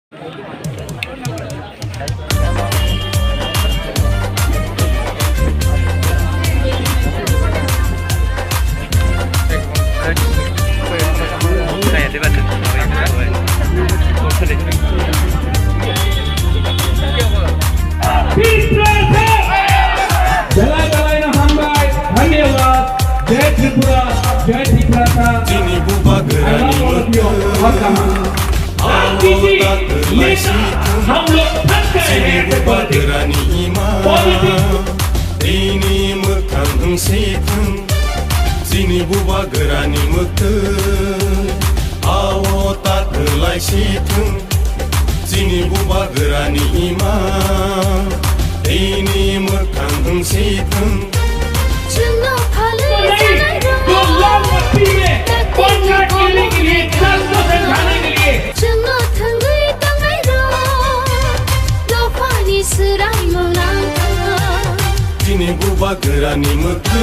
जय त्रिपुरा का जिनी बुबागरा हम लोग थक गए हैं Bubagra ini mekang setan sini bubagra ni mete awo tak kelai setan sini bubagra ni ima ini mekang setan Ini Bubagara ni mete.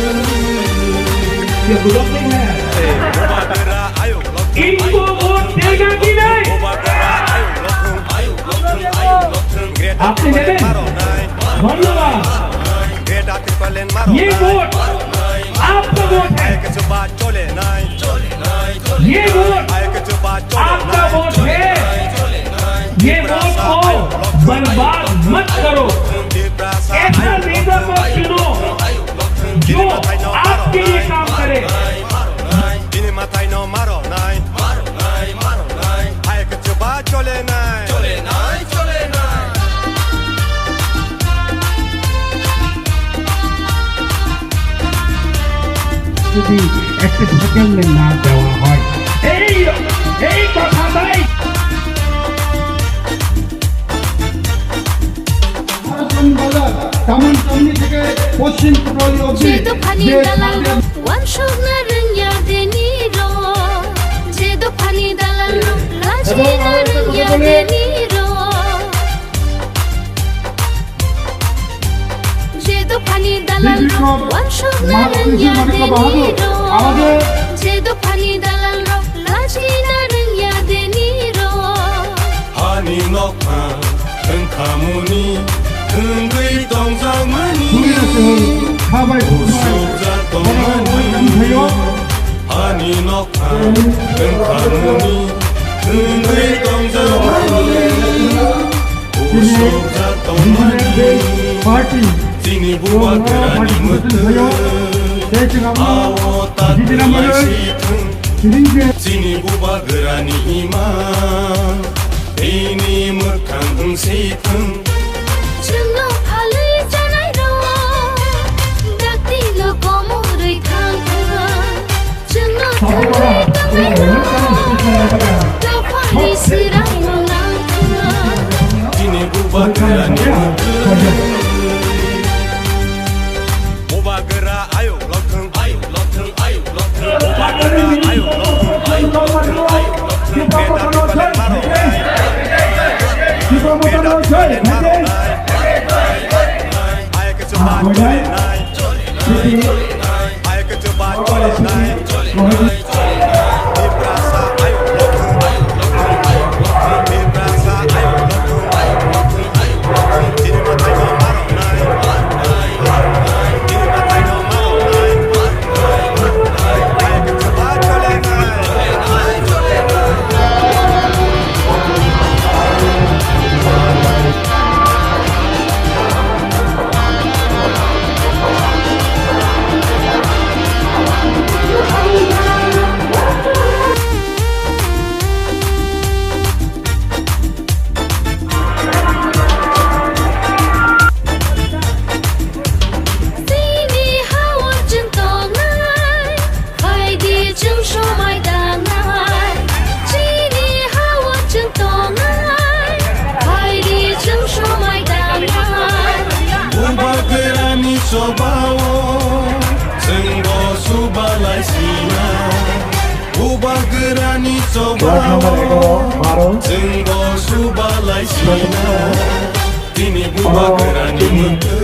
ये ब्लॉक नहीं है Bubagara ayo lokum. इनको वोट देगा कि नहीं Bubagara ayo lokum. आपने देवे धन्यवाद Greta tipalen maro. ये वोट आपका वोट है Ayo coba चले नाई. ये वोट Ayo coba चले आपका वोट है ये वोट को बर्बाद मत करो ऐसा नेता को चुनो जो आपके लिए काम करे Ini matai no maro nai. Ayo coba चले नाई. যদি একটা সেকেন্ড না দেওয়া হয় এই কথাটাই Taman Tamni থেকে পশ্চিম ত্রিপুরা অবধি যে দোকানি দালাল ওয়ানশোক না রঙিয়া দেনিরো যে দোকানি দালাল রাজি না রঙিয়া দেনিরো যে দোকানি দালাল ওয়ানশোক না রঙিয়া দেনিরো যে দোকানি দালাল রাজি না Rangia দেনিরো Hani nokha engkamuni engui tongzangmani খাবাই Usubza tongmani Hani nokha engkamuni engui tongzangmani Usubza tongmani party Sini Bubagara ni mete Awo tak kelai setan সিরিজে Sini Bubagara ni ima Ini mekang setan Chungo phalai janairo dakti lo komoroi khanga Chungo thalai tamairo dofani sirai nanga Sini Bubagara ni mete Bubagara ayo lokum Bubagara ayo lokum Beda tipalen maro Beda tipalen maro Ayo coba chole nai Ayo coba chole nai Diprasa ayo lokum Diprasa ayo lokum Sini matai no maro nai Sini matai no maro nai Ayo coba chole nai Sini hawa jentongai khai di jengso maidanai Sini hawa jentongai khai di jengso maidanai Bubagara ni sobawo Senggo subalai sina Bubagara ni sobawo Senggo subalai sina Tini Bubagara ni mete